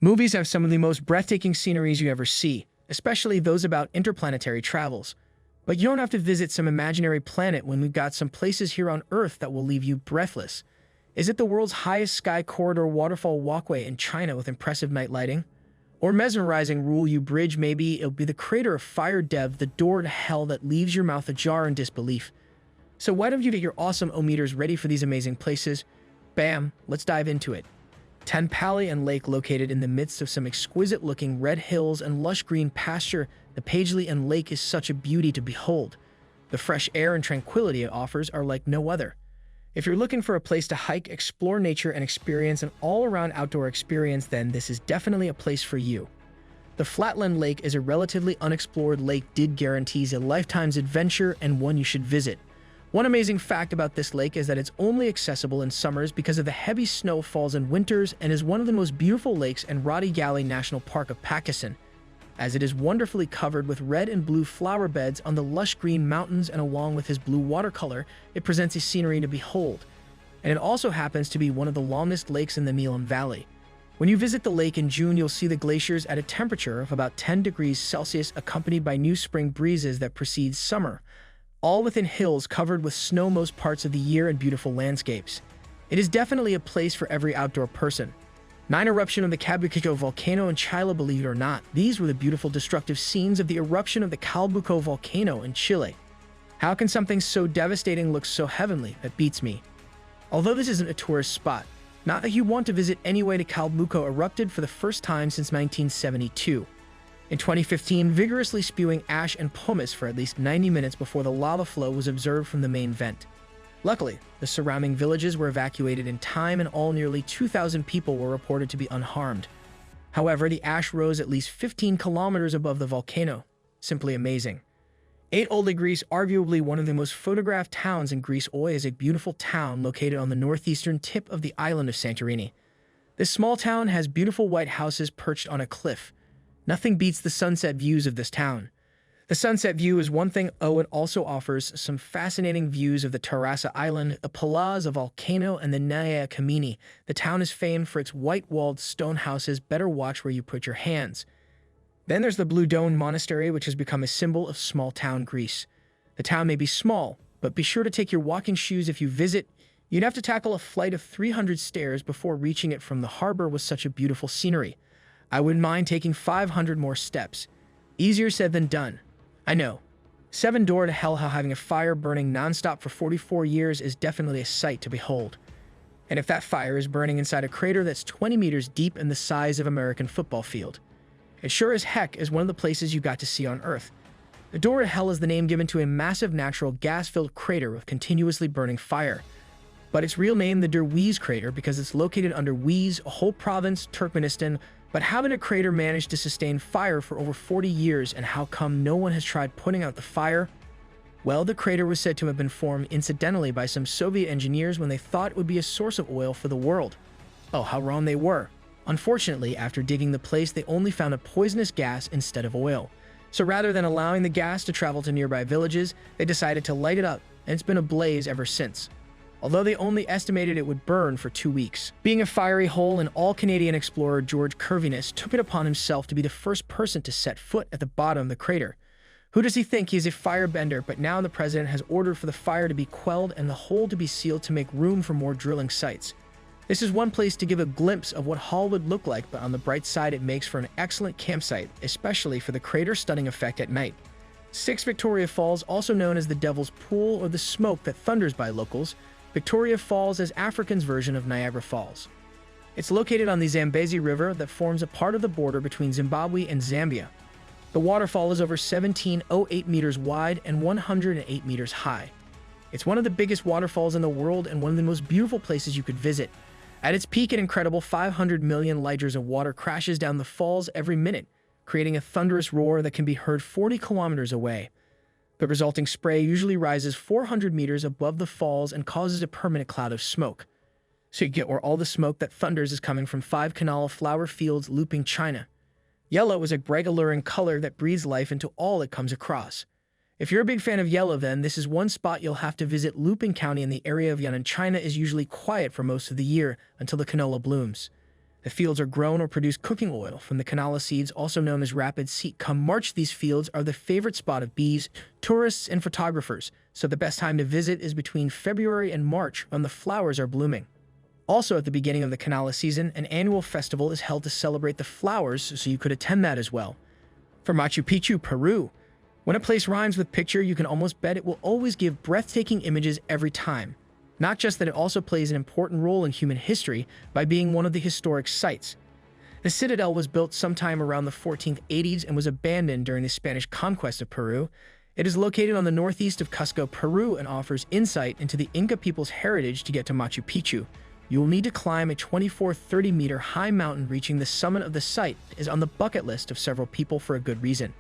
Movies have some of the most breathtaking sceneries you ever see, especially those about interplanetary travels. But you don't have to visit some imaginary planet when we've got some places here on Earth that will leave you breathless. Is it the world's highest sky corridor waterfall walkway in China with impressive night lighting? Or mesmerizing Ruyu Bridge? Maybe it'll be the crater of Fiordland, the door to hell that leaves your mouth ajar in disbelief. So why don't you get your awesome O-meters ready for these amazing places? Bam, let's dive into it. Tanpali Lake, located in the midst of some exquisite-looking red hills and lush green pasture, the Pageley Lake is such a beauty to behold. The fresh air and tranquility it offers are like no other. If you're looking for a place to hike, explore nature, and experience an all-around outdoor experience, then this is definitely a place for you. The Flatland Lake is a relatively unexplored lake that guarantees a lifetime's adventure and one you should visit. One amazing fact about this lake is that it's only accessible in summers because of the heavy snow falls in winters, and is one of the most beautiful lakes in Aegean National Park of Pakistan, as it is wonderfully covered with red and blue flower beds on the lush green mountains, and along with his blue watercolor, it presents a scenery to behold. And it also happens to be one of the longest lakes in the Milam Valley. When you visit the lake in June, you'll see the glaciers at a temperature of about 10 degrees Celsius, accompanied by new spring breezes that precede summer, all within hills covered with snow most parts of the year and beautiful landscapes. It is definitely a place for every outdoor person. 9 eruption of the Calbuco volcano in Chile. Believe it or not, these were the beautiful destructive scenes of the eruption of the Calbuco volcano in Chile. How can something so devastating look so heavenly? That beats me. Although this isn't a tourist spot, not that you want to visit anyway, the Calbuco erupted for the first time since 1972. In 2015, vigorously spewing ash and pumice for at least 90 minutes before the lava flow was observed from the main vent. Luckily, the surrounding villages were evacuated in time, and all nearly 2,000 people were reported to be unharmed. However, the ash rose at least 15 kilometers above the volcano. Simply amazing. 8 Old Greece, arguably one of the most photographed towns in Greece. Oi is a beautiful town located on the northeastern tip of the island of Santorini. This small town has beautiful white houses perched on a cliff. Nothing beats the sunset views of this town. The sunset view is one thing. It also offers some fascinating views of the Terrassa Island, the Palazzo volcano, and the Nea Kamini. The town is famed for its white-walled stone houses. Better watch where you put your hands. Then there's the Blue Dome Monastery, which has become a symbol of small-town Greece. The town may be small, but be sure to take your walking shoes if you visit. You'd have to tackle a flight of 300 stairs before reaching it from the harbor with such a beautiful scenery. I wouldn't mind taking 500 more steps. Easier said than done. I know. 7 Door to Hell, how having a fire burning nonstop for 44 years is definitely a sight to behold. And if that fire is burning inside a crater that's 20 meters deep and the size of an American football field, it sure as heck is one of the places you got to see on Earth. The Door to Hell is the name given to a massive natural gas-filled crater with continuously burning fire. But its real name, the Derwize crater, because it's located under Wiz, a whole province, Turkmenistan. But how did a crater manage to sustain fire for over 40 years, and how come no one has tried putting out the fire? Well, the crater was said to have been formed incidentally by some Soviet engineers when they thought it would be a source of oil for the world. Oh, how wrong they were. Unfortunately, after digging the place, they only found a poisonous gas instead of oil. So rather than allowing the gas to travel to nearby villages, they decided to light it up, and it's been ablaze ever since. Although they only estimated it would burn for 2 weeks. Being a fiery hole, an all-Canadian explorer, George Curvinus, took it upon himself to be the first person to set foot at the bottom of the crater. Who does he think? He is a firebender, but now the president has ordered for the fire to be quelled and the hole to be sealed to make room for more drilling sites. This is one place to give a glimpse of what Hull would look like, but on the bright side, it makes for an excellent campsite, especially for the crater's stunning effect at night. 6 Victoria Falls, also known as the Devil's Pool or the Smoke that thunders by locals. Victoria Falls is Africa's version of Niagara Falls. It's located on the Zambezi River that forms a part of the border between Zimbabwe and Zambia. The waterfall is over 1708 meters wide and 108 meters high. It's one of the biggest waterfalls in the world and one of the most beautiful places you could visit. At its peak, an incredible 500 million liters of water crashes down the falls every minute, creating a thunderous roar that can be heard 40 kilometers away. The resulting spray usually rises 400 meters above the falls and causes a permanent cloud of smoke. So you get where all the smoke that thunders is coming from 5 canal flower fields looping China. Yellow is a bright alluring color that breathes life into all it comes across. If you're a big fan of yellow, then this is one spot you'll have to visit. Luping County in the area of Yunnan, China is usually quiet for most of the year until the canola blooms. The fields are grown or produce cooking oil from the canola seeds, also known as rapid seed. Come March, these fields are the favorite spot of bees, tourists, and photographers, so the best time to visit is between February and March when the flowers are blooming. Also, at the beginning of the canola season, an annual festival is held to celebrate the flowers, so you could attend that as well. For Machu Picchu, Peru, when a place rhymes with picture, you can almost bet it will always give breathtaking images every time. Not just that, it also plays an important role in human history by being one of the historic sites. The citadel was built sometime around the 1480s and was abandoned during the Spanish conquest of Peru. It is located on the northeast of Cusco, Peru, and offers insight into the Inca people's heritage. To get to Machu Picchu, you will need to climb a 24-30-meter high mountain. Reaching the summit of the site is on the bucket list of several people for a good reason.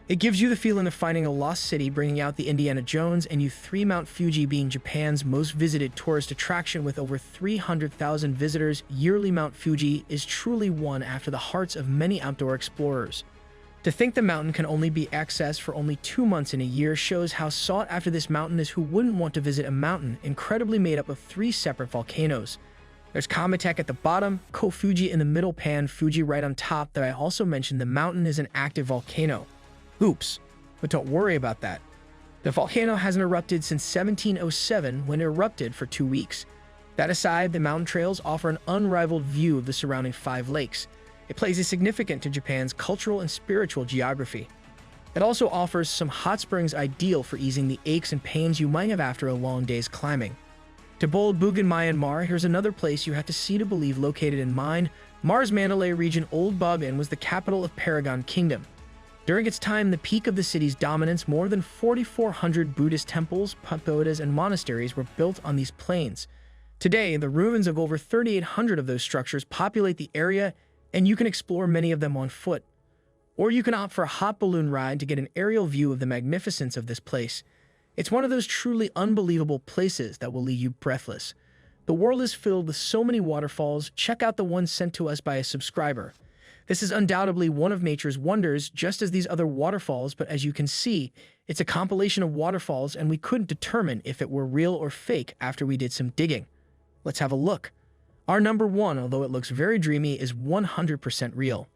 It gives you the feeling of finding a lost city, bringing out the Indiana Jones and you. Mount Fuji being Japan's most visited tourist attraction with over 300,000 visitors yearly, Mount Fuji is truly one after the hearts of many outdoor explorers. To think the mountain can only be accessed for only 2 months in a year shows how sought after this mountain is. Who wouldn't want to visit a mountain incredibly made up of 3 separate volcanoes? There's Kamatek at the bottom, Kofuji in the middle, Pan Fuji right on top. That I also mentioned the mountain is an active volcano. Oops, but don't worry about that. The volcano hasn't erupted since 1707 when it erupted for 2 weeks. That aside, the mountain trails offer an unrivaled view of the surrounding 5 lakes. It plays significant to Japan's cultural and spiritual geography. It also offers some hot springs ideal for easing the aches and pains you might have after a long day's climbing. To bold Bugan, Myanmar, here's another place you have to see to believe. Located in Myanmar's Mandalay region, Old Bugan was the capital of Paragon Kingdom. During its time, the peak of the city's dominance, more than 4,400 Buddhist temples, pagodas, and monasteries were built on these plains. Today, the ruins of over 3,800 of those structures populate the area, and you can explore many of them on foot. Or you can opt for a hot balloon ride to get an aerial view of the magnificence of this place. It's one of those truly unbelievable places that will leave you breathless. The world is filled with so many waterfalls. Check out the one sent to us by a subscriber. This is undoubtedly one of nature's wonders, just as these other waterfalls, but as you can see, it's a compilation of waterfalls, and we couldn't determine if it were real or fake after we did some digging. Let's have a look. Our number 1, although it looks very dreamy, is 100% real.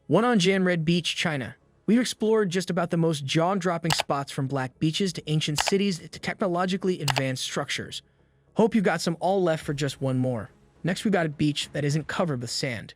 One on Janred Beach, China. We've explored just about the most jaw-dropping spots, from black beaches to ancient cities to technologically advanced structures. Hope you got some all left for just one more. Next, we got a beach that isn't covered with sand.